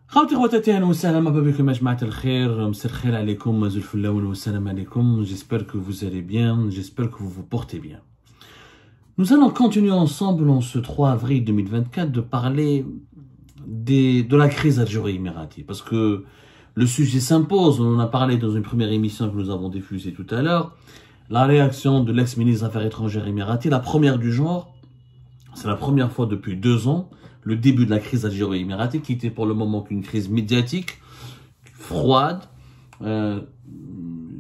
خوتي خواتاتي اهلا وسهلا مرحبا بكم يا جماعة الخير مساء الخير عليكم زول الفلاول والسلام عليكم. J'espère que vous allez bien, j'espère que vous vous portez bien. Nous allons continuer ensemble en ce 3 avril 2024 de parler de la crise algéro-émiratie parce que le sujet s'impose. On en a parlé dans une première émission que nous avons diffusée tout à l'heure. La réaction de l'ex-ministre des Affaires étrangères émirati, la première du genre, c'est la première fois depuis 2 ans, le début de la crise algéro-émiratique, qui était pour le moment qu'une crise médiatique, froide,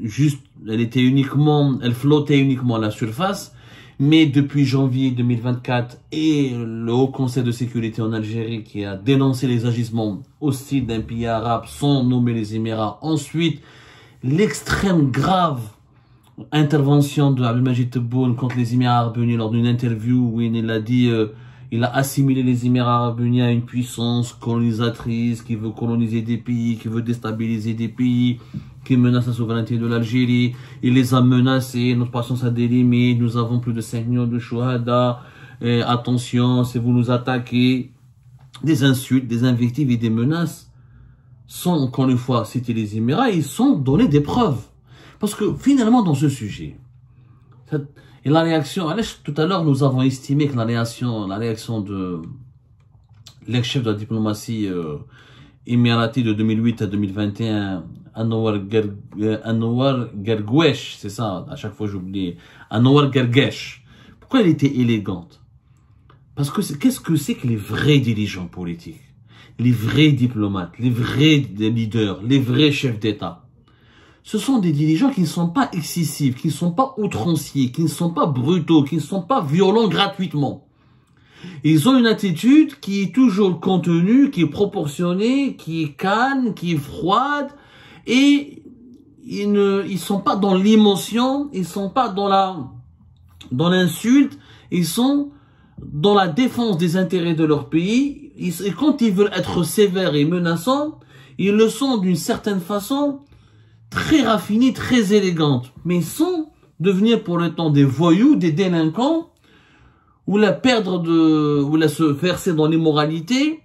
juste, elle flottait uniquement à la surface, mais depuis janvier 2024 et le Haut Conseil de sécurité en Algérie qui a dénoncé les agissements hostiles d'un pays arabe sans nommer les Émirats, ensuite l'extrême grave intervention de Abdelmajid Tebboune contre les Émirats arabes unis lors d'une interview où il a dit il a assimilé les Émirats arabes unis à une puissance colonisatrice qui veut coloniser des pays, qui veut déstabiliser des pays, qui menace la souveraineté de l'Algérie. Il les a menacés, notre patience a des limites, nous avons plus de 5 millions de chouhada, attention, si vous nous attaquez. Des insultes, des invectives et des menaces sans, encore une fois, citer les Émirats, ils sont donnés des preuves. Parce que finalement, dans ce sujet, et la réaction, tout à l'heure, nous avons estimé que la réaction de l'ex-chef de la diplomatie émirati de 2008 à 2021, Anouar Gargouesh, c'est ça, à chaque fois j'oublie, Anouar Gargesh. Pourquoi elle était élégante? Parce que qu'est-ce que c'est que les vrais dirigeants politiques, les vrais diplomates, les vrais leaders, les vrais chefs d'État? Ce sont des dirigeants qui ne sont pas excessifs, qui ne sont pas outranciers, qui ne sont pas brutaux, qui ne sont pas violents gratuitement. Ils ont une attitude qui est toujours contenue, qui est proportionnée, qui est calme, qui est froide, et ils sont pas dans l'émotion, ils sont pas dans l'insulte, ils sont dans la défense des intérêts de leur pays. Et quand ils veulent être sévères et menaçants, ils le sont d'une certaine façon, très raffinée, très élégante, mais sans devenir pour le temps des voyous, des délinquants, ou se verser dans l'immoralité,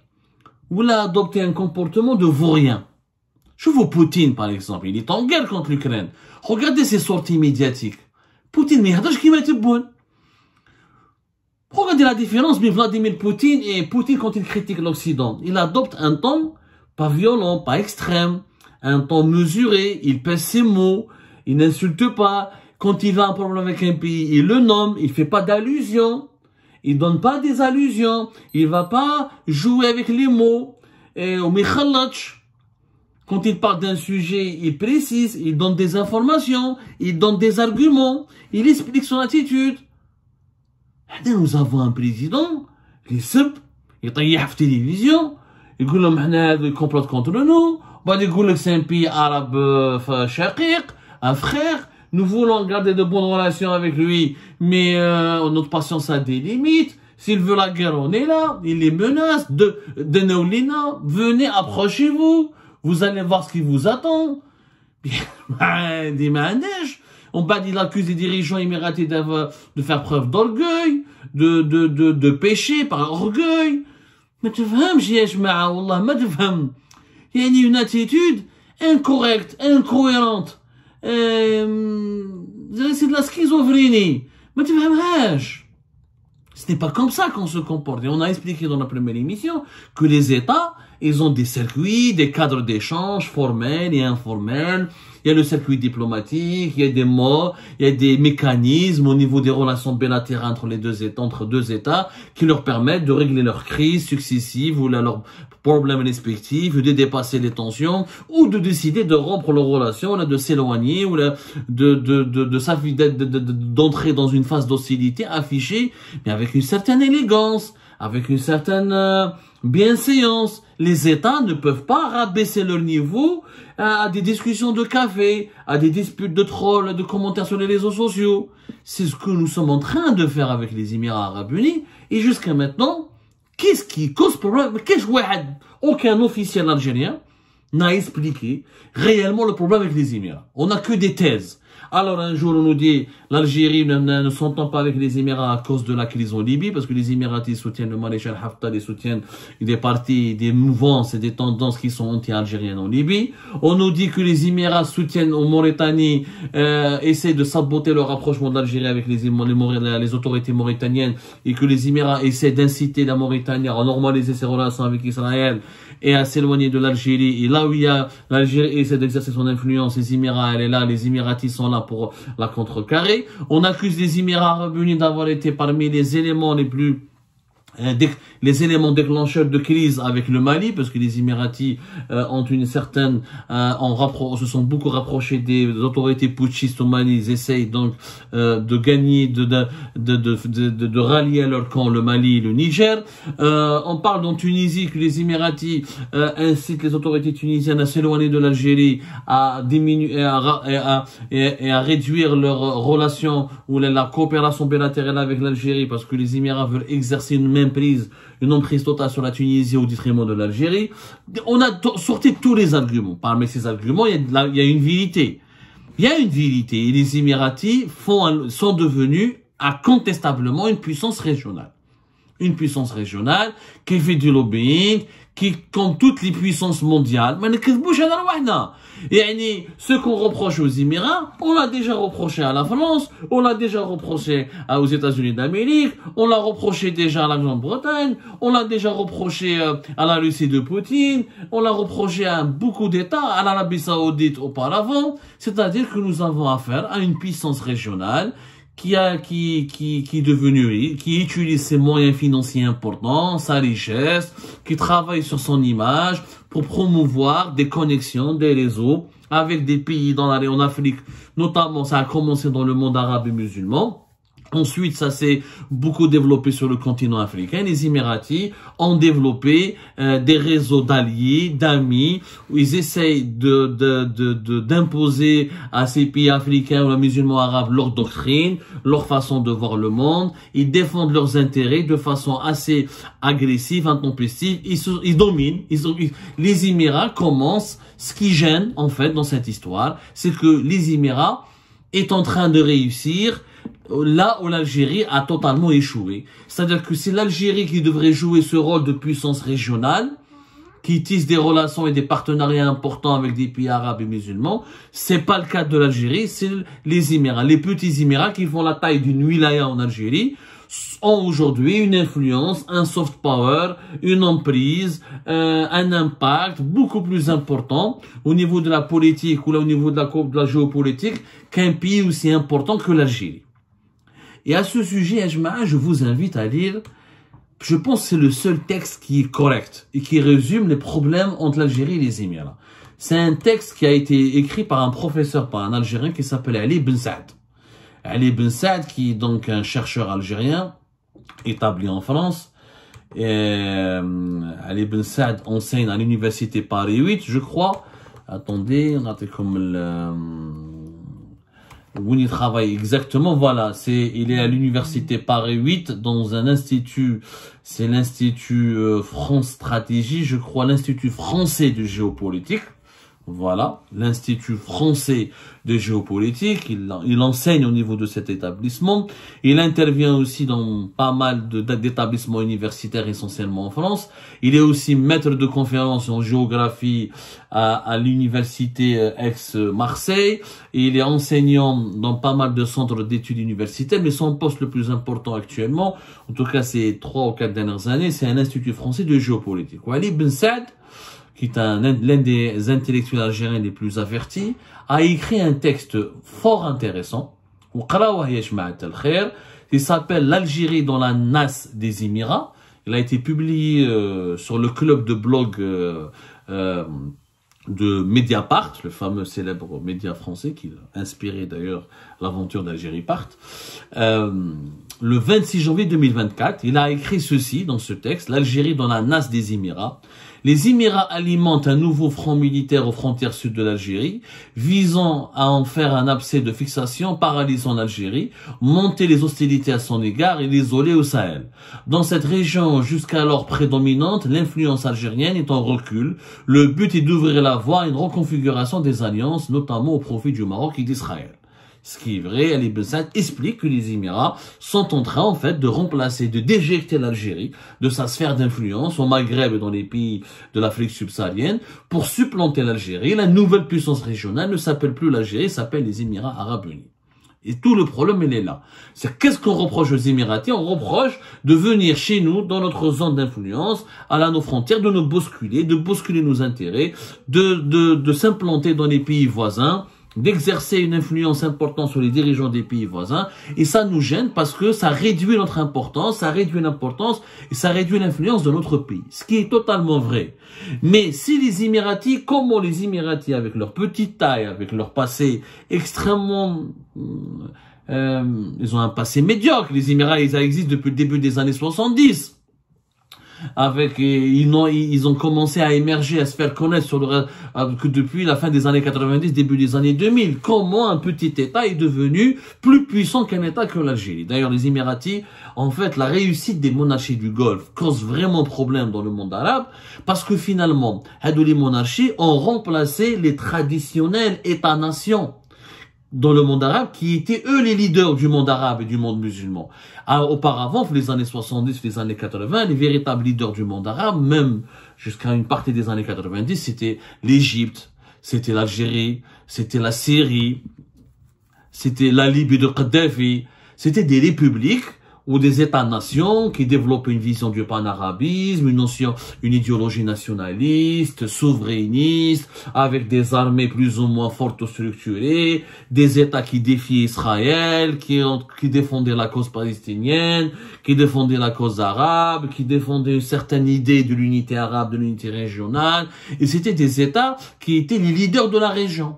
ou adopter un comportement de vaurien. Je vois Poutine, par exemple, il est en guerre contre l'Ukraine. Regardez ses sorties médiatiques. Poutine, mais qui m'a été bon. Regardez la différence entre Vladimir Poutine et Poutine quand il critique l'Occident. Il adopte un ton pas violent, pas extrême, un ton mesuré, il pèse ses mots, il n'insulte pas. Quand il a un problème avec un pays, il le nomme, il fait pas d'allusion, il donne pas des allusions, il va pas jouer avec les mots. Et au Mikhalatch, quand il parle d'un sujet, il précise, il donne des informations, il donne des arguments, il explique son attitude. Et nous avons un président qui سب يطيح في télévision, يقول لهم احنا هذا complot contre nous. C'est un pays arabe shaqiq, un frère. Nous voulons garder de bonnes relations avec lui, mais notre patience a des limites. S'il veut la guerre, on est là. Il les menace. Donnez-nous, venez, approchez-vous. Vous allez voir ce qui vous attend. On il accuse les dirigeants émiratis de faire preuve d'orgueil, de pécher par orgueil. Mais tu vois, il y a une attitude incorrecte, incohérente. C'est de la schizophrénie. Mais tu vois, ce n'est pas comme ça qu'on se comporte. Et on a expliqué dans la première émission que les États, ils ont des circuits, des cadres d'échange formels et informels. Il y a le circuit diplomatique, il y a des mots, il y a des mécanismes au niveau des relations bilatérales entre deux États qui leur permettent de régler leurs crises successives ou leurs problèmes respectifs, de dépasser les tensions ou de décider de rompre leurs relations, de s'éloigner ou d'entrer dans une phase d'hostilité affichée, mais avec une certaine élégance, avec une certaine bienséance. Les États ne peuvent pas rabaisser leur niveau à des discussions de café, à des disputes de trolls, de commentaires sur les réseaux sociaux. C'est ce que nous sommes en train de faire avec les Émirats arabes unis. Et jusqu'à maintenant, qu'est-ce qui cause problème? Aucun officiel algérien n'a expliqué réellement le problème avec les Émirats. On n'a que des thèses. Alors un jour on nous dit l'Algérie ne s'entend pas avec les Émirats à cause de la crise en Libye, parce que les Émiratis soutiennent le maréchal Haftar, ils soutiennent des partis, des mouvances et des tendances qui sont anti-algériennes en Libye. On nous dit que les Émirats soutiennent en Mauritanie, essaient de saboter le rapprochement de l'Algérie avec les autorités mauritaniennes, et que les Émirats essaient d'inciter la Mauritanie à normaliser ses relations avec Israël et à s'éloigner de l'Algérie. Et là où il y a l'Algérie essaie d'exercer son influence, les Émirats, elle est là, les Émiratis sont là pour la contrecarrer. On accuse les Émirats arabes unis d'avoir été parmi les éléments les plus les éléments déclencheurs de crise avec le Mali, parce que les Émiratis ont une certaine se sont beaucoup rapprochés des autorités putschistes au Mali. Ils essayent donc de gagner, de rallier à leur camp le Mali et le Niger. On parle en Tunisie que les Émiratis incitent les autorités tunisiennes à s'éloigner de l'Algérie, à diminuer et à réduire leurs relations ou la coopération bilatérale avec l'Algérie, parce que les Émirats veulent exercer une emprise totale sur la Tunisie au détriment de l'Algérie. On a sorti tous les arguments. Parmi ces arguments, il y a une vérité. Il y a une vérité. Et les Émiratis sont devenus incontestablement une puissance régionale. Une puissance régionale qui fait du lobbying, qui, comme toutes les puissances mondiales, mais ne كذبوش على رواحنا. يعني, ce qu'on reproche aux Émirats, on l'a déjà reproché à la France, on l'a déjà reproché aux États-Unis d'Amérique, on l'a reproché déjà à la Grande-Bretagne, on l'a déjà reproché à la Russie de Poutine, on l'a reproché à beaucoup d'États, à l'Arabie Saoudite auparavant. C'est-à-dire que nous avons affaire à une puissance régionale qui est devenu, qui utilise ses moyens financiers importants, sa richesse, qui travaille sur son image pour promouvoir des connexions, des réseaux avec des pays en Afrique, notamment ça a commencé dans le monde arabe et musulman. Ensuite, ça s'est beaucoup développé sur le continent africain. Les Émiratis ont développé des réseaux d'alliés, d'amis, où ils essayent d'imposer à ces pays africains ou les musulmans arabes leur doctrine, leur façon de voir le monde. Ils défendent leurs intérêts de façon assez agressive, intempestive. Ils dominent. Les Émirats commencent. Ce qui gêne, en fait, dans cette histoire, c'est que les Émirats est en train de réussir là où l'Algérie a totalement échoué. C'est-à-dire que c'est l'Algérie qui devrait jouer ce rôle de puissance régionale, qui tisse des relations et des partenariats importants avec des pays arabes et musulmans. C'est pas le cas de l'Algérie, c'est les Émirats. Les petits Émirats qui font la taille d'une wilaya en Algérie ont aujourd'hui une influence, un soft power, une emprise, un impact beaucoup plus important au niveau de la politique ou là au niveau de la géopolitique qu'un pays aussi important que l'Algérie. Et à ce sujet, je vous invite à lire, je pense que c'est le seul texte qui est correct et qui résume les problèmes entre l'Algérie et les Émirats. C'est un texte qui a été écrit par un professeur, par un Algérien qui s'appelle Ali Ben Saad. Ali Ben Saad, qui est donc un chercheur algérien établi en France. Et Ali Ben Saad enseigne à l'université Paris 8, je crois. Attendez, on a comme où il travaille exactement, voilà, il est à l'université Paris 8 dans un institut, c'est l'Institut France Stratégie, je crois, l'Institut français de géopolitique. Voilà, l'Institut français de géopolitique, il enseigne au niveau de cet établissement. Il intervient aussi dans pas mal d'établissements universitaires, essentiellement en France. Il est aussi maître de conférences en géographie à l'université Aix-Marseille. Il est enseignant dans pas mal de centres d'études universitaires, mais son poste le plus important actuellement, en tout cas ces 3 ou 4 dernières années, c'est un Institut français de géopolitique. Ali Ben Saad, qui est l'un des intellectuels algériens les plus avertis, a écrit un texte fort intéressant, qui s'appelle L'Algérie dans la nasse des Émirats. Il a été publié sur le club de blog de Mediapart, le fameux célèbre média français qui a inspiré d'ailleurs l'aventure d'Algérie Part. Le 26 janvier 2024, il a écrit ceci dans ce texte, L'Algérie dans la nasse des Émirats. Les Émirats alimentent un nouveau front militaire aux frontières sud de l'Algérie, visant à en faire un abcès de fixation paralysant l'Algérie, monter les hostilités à son égard et l'isoler au Sahel. Dans cette région jusqu'alors prédominante, l'influence algérienne est en recul. Le but est d'ouvrir la voie à une reconfiguration des alliances, notamment au profit du Maroc et d'Israël. Ce qui est vrai, Ali Ben Saad explique que les Émirats sont en train, en fait, de remplacer, de déjecter l'Algérie de sa sphère d'influence au Maghreb et dans les pays de l'Afrique subsaharienne pour supplanter l'Algérie. La nouvelle puissance régionale ne s'appelle plus l'Algérie, s'appelle les Émirats Arabes Unis. Et tout le problème, il est là. C'est qu'est-ce qu'on reproche aux Émiratis? On reproche de venir chez nous, dans notre zone d'influence, à nos frontières, de nous bousculer nos intérêts, de s'implanter dans les pays voisins, d'exercer une influence importante sur les dirigeants des pays voisins. Et ça nous gêne parce que ça réduit notre importance, ça réduit l'importance et ça réduit l'influence de notre pays. Ce qui est totalement vrai. Mais si les Émiratis, comment les Émiratis, avec leur petite taille, avec leur passé extrêmement... ils ont un passé médiocre. Les Émirats, ils existent depuis le début des années 70. Ils ont commencé à émerger, à se faire connaître que depuis la fin des années 90, début des années 2000. Comment un petit État est devenu plus puissant qu'un État que l'Algérie? D'ailleurs, les Émiratis, en fait, la réussite des monarchies du Golfe cause vraiment problème dans le monde arabe parce que finalement, les monarchies ont remplacé les traditionnels États-nations dans le monde arabe, qui étaient eux les leaders du monde arabe et du monde musulman. Alors, auparavant, les années 70, les années 80, les véritables leaders du monde arabe, même jusqu'à une partie des années 90, c'était l'Égypte, c'était l'Algérie, c'était la Syrie, c'était la Libye de Kadhafi, c'était des républiques ou des États-nations qui développaient une vision du panarabisme, une idéologie nationaliste, souverainiste, avec des armées plus ou moins fortes structurées, des États qui défiaient Israël, qui défendaient la cause palestinienne, qui défendaient la cause arabe, qui défendaient une certaine idée de l'unité arabe, de l'unité régionale. Et c'était des États qui étaient les leaders de la région.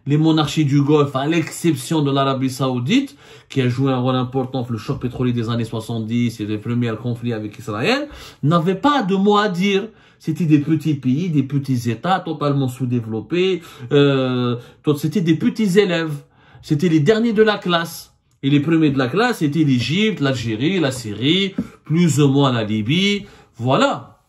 Les monarchies du Golfe, à l'exception de l'Arabie Saoudite, qui a joué un rôle important dans le choc pétrolier des années 70 et les premiers conflits avec Israël, n'avaient pas de mot à dire. C'était des petits pays, des petits États totalement sous-développés. C'était des petits élèves. C'était les derniers de la classe. Et les premiers de la classe étaient l'Égypte, l'Algérie, la Syrie, plus ou moins la Libye. Voilà.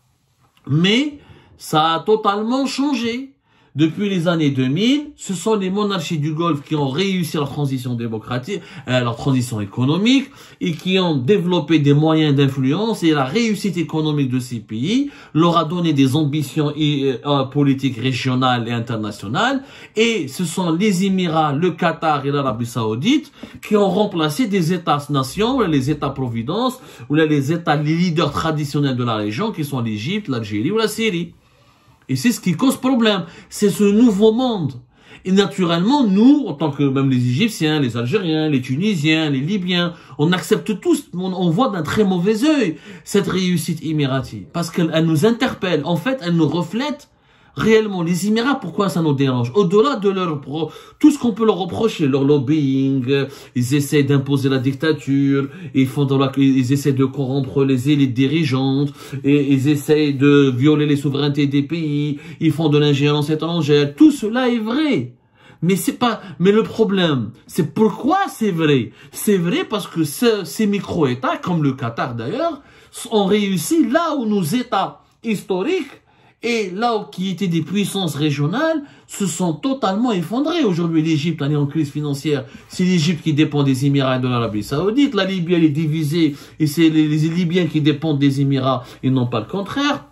Mais ça a totalement changé. Depuis les années 2000, ce sont les monarchies du Golfe qui ont réussi leur transition démocratique, leur transition économique, et qui ont développé des moyens d'influence, et la réussite économique de ces pays leur a donné des ambitions politiques régionales et internationales, et ce sont les Émirats, le Qatar et l'Arabie Saoudite qui ont remplacé des États-nations, ou les États-providence, ou les leaders traditionnels de la région, qui sont l'Égypte, l'Algérie ou la Syrie. Et c'est ce qui cause problème. C'est ce nouveau monde. Et naturellement, nous, en tant que même les Égyptiens, les Algériens, les Tunisiens, les Libyens, on accepte tous, on voit d'un très mauvais œil cette réussite émiratie. Parce qu'elle nous interpelle. En fait, elle nous reflète réellement les Émirats. Pourquoi ça nous dérange? Au-delà de tout ce qu'on peut leur reprocher, leur lobbying, ils essaient d'imposer la dictature, ils essaient de corrompre les élites dirigeantes, et ils essaient de violer les souverainetés des pays, ils font de l'ingérence étrangère. Tout cela est vrai. Mais le problème, c'est pourquoi c'est vrai. C'est vrai parce que ces micro-États, comme le Qatar d'ailleurs, ont réussi là où nos États historiques et là où qui étaient des puissances régionales se sont totalement effondrés. Aujourd'hui, l'Égypte est en crise financière. C'est l'Égypte qui dépend des Émirats et de l'Arabie Saoudite. La Libye, elle est divisée et c'est les Libyens qui dépendent des Émirats et non pas le contraire.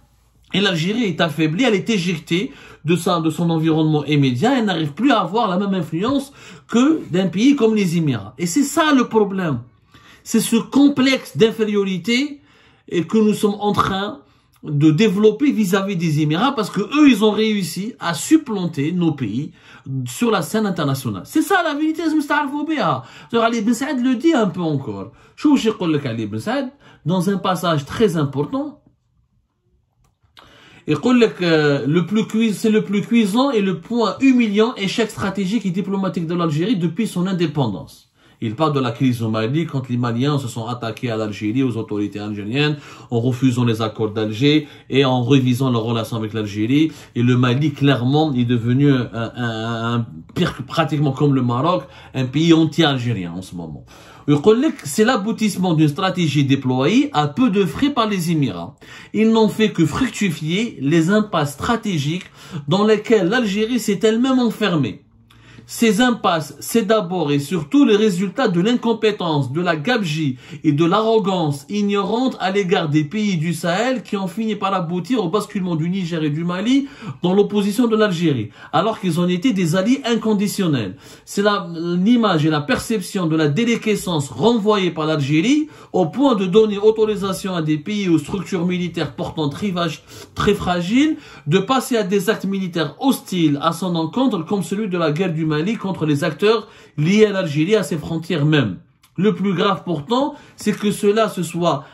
Et l'Algérie est affaiblie, elle est éjectée de son environnement immédiat. Elle n'arrive plus à avoir la même influence que d'un pays comme les Émirats. Et c'est ça le problème. C'est ce complexe d'infériorité et que nous sommes en train de développer vis-à-vis des Émirats parce que eux, ils ont réussi à supplanter nos pays sur la scène internationale. C'est ça la vérité, Ali Ben Saad le dit un peu encore. Ali Ben Saad, dans un passage très important, il dit que c'est le plus cuisant et le point humiliant échec stratégique et diplomatique de l'Algérie depuis son indépendance. Il parle de la crise au Mali quand les Maliens se sont attaqués à l'Algérie, aux autorités algériennes, en refusant les accords d'Alger et en révisant leurs relations avec l'Algérie. Et le Mali, clairement, est devenu pire que pratiquement comme le Maroc, un pays anti-algérien en ce moment. C'est l'aboutissement d'une stratégie déployée à peu de frais par les Émirats. Ils n'ont fait que fructifier les impasses stratégiques dans lesquelles l'Algérie s'est elle-même enfermée. Ces impasses, c'est d'abord et surtout le résultat de l'incompétence, de la gabegie et de l'arrogance ignorante à l'égard des pays du Sahel qui ont fini par aboutir au basculement du Niger et du Mali dans l'opposition de l'Algérie, alors qu'ils ont été des alliés inconditionnels. C'est l'image et la perception de la déliquescence renvoyée par l'Algérie au point de donner autorisation à des pays aux structures militaires portant très fragiles de passer à des actes militaires hostiles à son encontre comme celui de la guerre du Mali contre les acteurs liés à l'Algérie, à ses frontières même. Le plus grave pourtant, c'est que cela se soit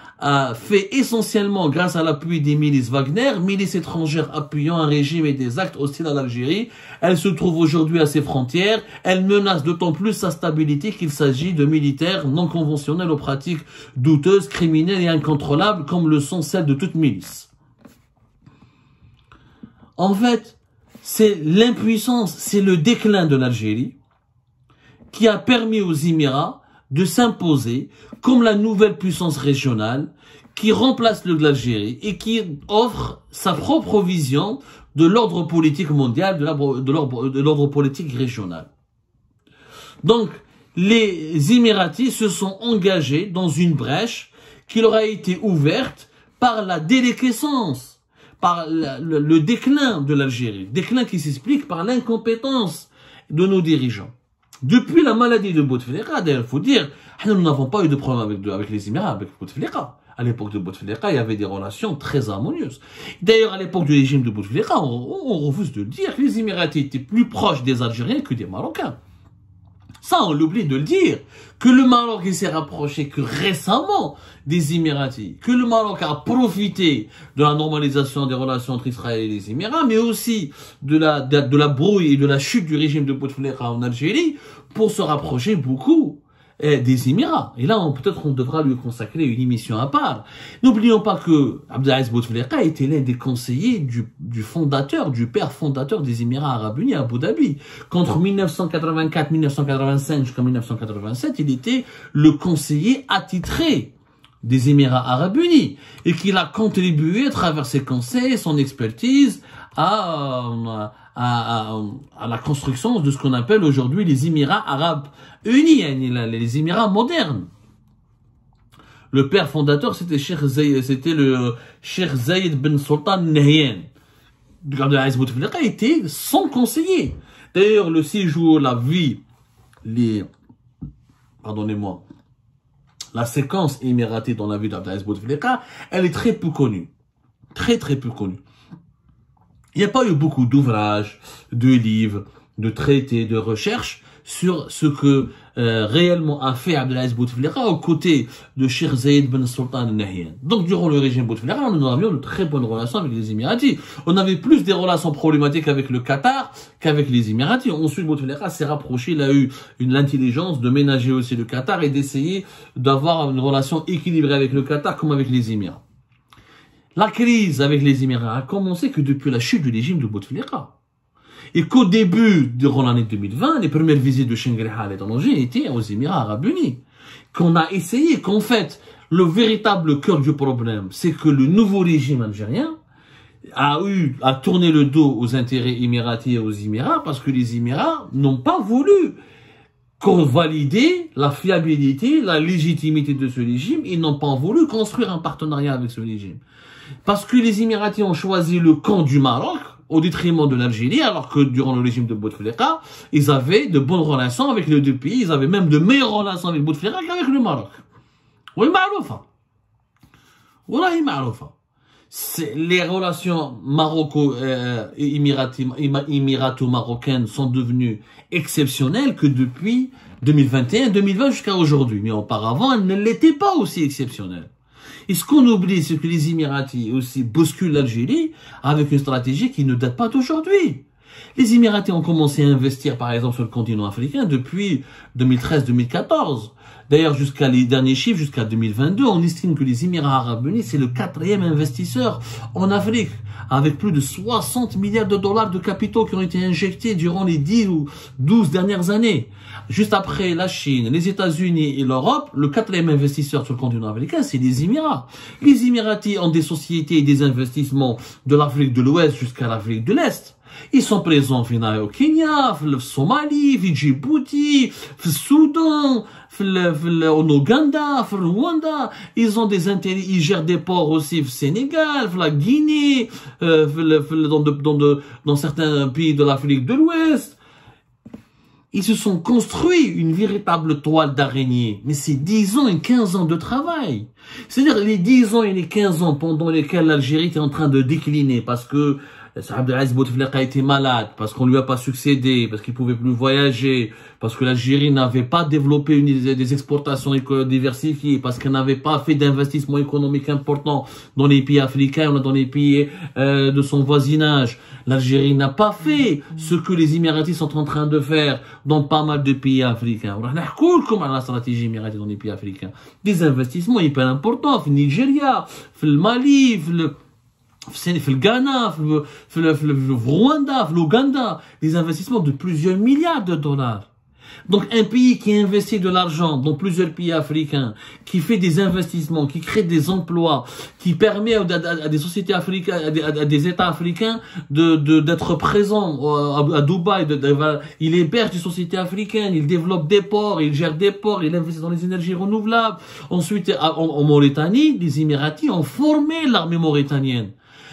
fait essentiellement grâce à l'appui des milices Wagner, milices étrangères appuyant un régime et des actes hostiles à l'Algérie. Elle se trouve aujourd'hui à ses frontières. Elle menace d'autant plus sa stabilité qu'il s'agit de militaires non conventionnels aux pratiques douteuses, criminelles et incontrôlables comme le sont celles de toute milice. En fait, c'est l'impuissance, c'est le déclin de l'Algérie qui a permis aux Émirats de s'imposer comme la nouvelle puissance régionale qui remplace l'Algérie et qui offre sa propre vision de l'ordre politique mondial, de l'ordre politique régional. Donc, les Émiratis se sont engagés dans une brèche qui leur a été ouverte par la déliquescence, par le déclin de l'Algérie, déclin qui s'explique par l'incompétence de nos dirigeants. Depuis la maladie de Bouteflika, d'ailleurs, il faut dire, nous n'avons pas eu de problème avec les Émirats, avec Bouteflika. À l'époque de Bouteflika, il y avait des relations très harmonieuses. D'ailleurs, à l'époque du régime de Bouteflika, on refuse de le dire, les Émiratis étaient plus proches des Algériens que des Marocains. Ça, on l'oublie de le dire, que le Maroc il s'est rapproché que récemment des Émiratis, que le Maroc a profité de la normalisation des relations entre Israël et les Émirats, mais aussi de la brouille et de la chute du régime de Bouteflika en Algérie pour se rapprocher beaucoup des Émirats. Et là, peut-être on devra lui consacrer une émission à part. N'oublions pas que Abdelaziz Bouteflika était l'un des conseillers du fondateur, du père fondateur des Émirats Arabes Unis à Abu Dhabi. Qu'entre 1984, 1985 jusqu'en 1987, il était le conseiller attitré des Émirats Arabes Unis et qu'il a contribué à travers ses conseils, son expertise à la construction de ce qu'on appelle aujourd'hui les Émirats Arabes Unis, les Émirats modernes. Le père fondateur, c'était le Cheikh Zayed Ben Sultan Nahyan. Abdelaziz Bouteflika était son conseiller. D'ailleurs, le séjour, la vie, la séquence émiratée dans la vie d'Abdelaziz Bouteflika, elle est très peu connue. Très peu connue. Il n'y a pas eu beaucoup d'ouvrages, de livres, de traités, de recherches sur ce que réellement a fait Abdelaziz Bouteflika aux côtés de Cheikh Zayed Ben Sultan Nahyan. Donc durant le régime Bouteflika, nous avions de très bonnes relations avec les Émiratis. On avait plus des relations problématiques avec le Qatar qu'avec les Émiratis. Ensuite, Bouteflika s'est rapproché, il a eu l'intelligence de ménager aussi le Qatar et d'essayer d'avoir une relation équilibrée avec le Qatar comme avec les Émirats. La crise avec les Émirats a commencé que depuis la chute du régime de Bouteflika. Et qu'au début, durant l'année 2020, les premières visites de Shangri-La à l'étranger étaient aux Émirats Arabes Unis. Qu'on a essayé, qu'en fait, le véritable cœur du problème, c'est que le nouveau régime algérien a tourné le dos aux intérêts émiratis et aux Émirats parce que les Émirats n'ont pas voulu valider la fiabilité, la légitimité de ce régime. Ils n'ont pas voulu construire un partenariat avec ce régime. Parce que les Émiratis ont choisi le camp du Maroc au détriment de l'Algérie, alors que durant le régime de Bouteflika, ils avaient de bonnes relations avec les deux pays, ils avaient même de meilleures relations avec Bouteflika qu'avec le Maroc. Oui, maroufa. Wallahi maroufa. Les relations émirato-marocaines sont devenues exceptionnelles que depuis 2021-2020 jusqu'à aujourd'hui. Mais auparavant, elles ne l'étaient pas aussi exceptionnelles. Et ce qu'on oublie, c'est que les Émiratis aussi bousculent l'Algérie avec une stratégie qui ne date pas d'aujourd'hui. Les Émiratis ont commencé à investir, par exemple, sur le continent africain depuis 2013-2014. D'ailleurs, jusqu'à les derniers chiffres, jusqu'à 2022, on estime que les Émirats Arabes Unis, c'est le 4e investisseur en Afrique, avec plus de 60 milliards de dollars de capitaux qui ont été injectés durant les 10 ou 12 dernières années. Juste après la Chine, les États-Unis et l'Europe, le 4e investisseur sur le continent africain, c'est les Émirats. Les Émiratis ont des sociétés et des investissements de l'Afrique de l'Ouest jusqu'à l'Afrique de l'Est. Ils sont présents au Kenya, au Somalie, au Djibouti, au Soudan, en Ouganda, au Rwanda. Ils ont des intérêts, ils gèrent des ports aussi au Sénégal, la Guinée, dans certains pays de l'Afrique de l'Ouest. Ils se sont construits une véritable toile d'araignée. Mais c'est 10 ans et 15 ans de travail. C'est-à-dire les 10 ans et les 15 ans pendant lesquels l'Algérie était en train de décliner parce que Abdelaziz Bouteflika a été malade, parce qu'on lui a pas succédé, parce qu'il pouvait plus voyager, parce que l'Algérie n'avait pas développé des exportations diversifiées, parce qu'elle n'avait pas fait d'investissement économique important dans les pays africains, dans les pays de son voisinage. L'Algérie n'a pas fait ce que les Émiratis sont en train de faire dans pas mal de pays africains. On a comme la stratégie émirati dans les pays africains. Des investissements hyper importants, au Nigeria, au Mali, في Ghana, au Rwanda, au Ouganda, des investissements de plusieurs milliards de dollars. Donc un pays qui investit de l'argent dans plusieurs pays africains, qui fait des investissements, qui crée des emplois, qui permet à des sociétés africaines, à des États africains d'être présents à Dubaï, il héberge des sociétés africaines, il développe des ports, il gère des ports, il investit dans les énergies renouvelables. Ensuite, en Mauritanie, les Émiratis ont formé l'armée mauritanienne.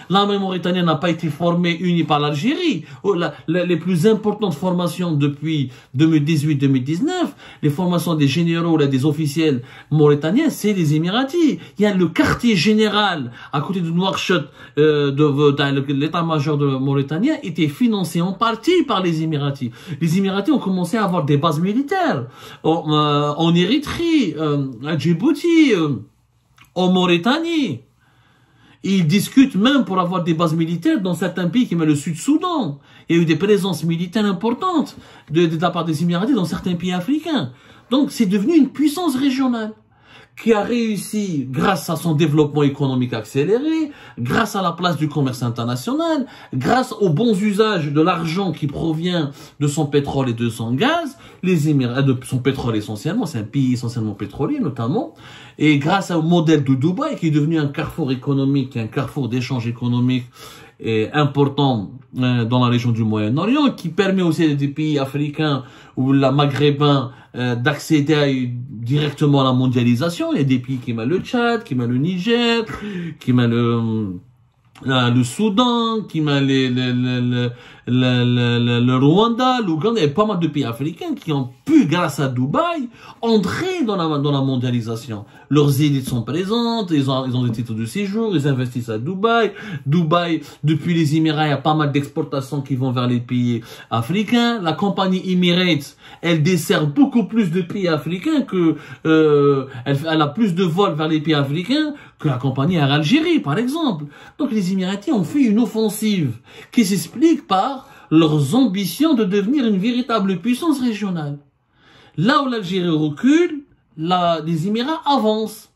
L'armée mauritanienne n'a pas été formée unie par l'Algérie. Les plus importantes formations depuis 2018-2019, les formations des généraux, des officiels mauritaniens, c'est les Émiratis. Il y a le quartier général à côté de Nouakchott, l'état-major mauritanien était financé en partie par les Émiratis. Les Émiratis ont commencé à avoir des bases militaires en Érythrée, à Djibouti, en Mauritanie. Ils discutent même pour avoir des bases militaires dans certains pays comme le Sud-Soudan. Il y a eu des présences militaires importantes de la part des Émiratis dans certains pays africains. Donc c'est devenu une puissance régionale qui a réussi, grâce à son développement économique accéléré, grâce à la place du commerce international, grâce aux bons usages de l'argent qui provient de son pétrole et de son gaz, les Émirats, de son pétrole essentiellement, c'est un pays essentiellement pétrolier notamment, et grâce au modèle de Dubaï qui est devenu un carrefour économique, un carrefour d'échange économique important dans la région du Moyen-Orient, qui permet aussi à des pays africains ou la maghrébins d'accéder directement à la mondialisation. Il y a des pays qui ont le Tchad, qui ont le Niger, qui ont le Soudan, qui ont le Rwanda, l'Ouganda, il y a pas mal de pays africains qui ont pu, grâce à Dubaï, entrer dans la mondialisation. Leurs élites sont présentes, ils ont des titres de séjour, ils investissent à Dubaï. Dubaï, depuis les Émirats, il y a pas mal d'exportations qui vont vers les pays africains. La compagnie Emirates, elle dessert beaucoup plus de pays africains que, elle a plus de vols vers les pays africains que la compagnie Air Algérie, par exemple. Donc les Émiratis ont fait une offensive qui s'explique par leurs ambitions de devenir une véritable puissance régionale. Là où l'Algérie recule, les Émirats avancent.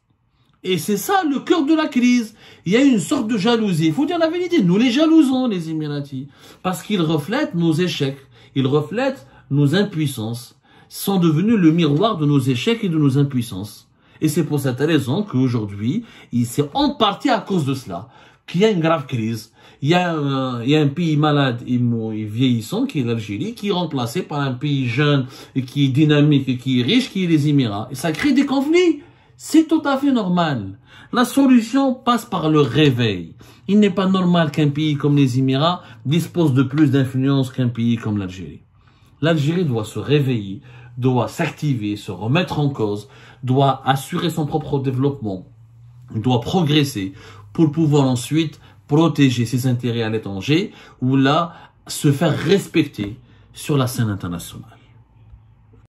Et c'est ça le cœur de la crise. Il y a une sorte de jalousie. Il faut dire la vérité, nous les jalousons, les Émiratis, parce qu'ils reflètent nos échecs, ils reflètent nos impuissances, sont devenus le miroir de nos échecs et de nos impuissances. Et c'est pour cette raison qu'aujourd'hui, c'est en partie à cause de cela qu'il y a une grave crise. Il y a un pays malade et vieillissant qui est l'Algérie, qui est remplacé par un pays jeune et qui est dynamique et qui est riche, qui est les Émirats. Et ça crée des conflits. C'est tout à fait normal. La solution passe par le réveil. Il n'est pas normal qu'un pays comme les Émirats dispose de plus d'influence qu'un pays comme l'Algérie. L'Algérie doit se réveiller, doit s'activer, se remettre en cause, doit assurer son propre développement, doit progresser pour pouvoir ensuite protéger ses intérêts à l'étranger ou là se faire respecter sur la scène internationale.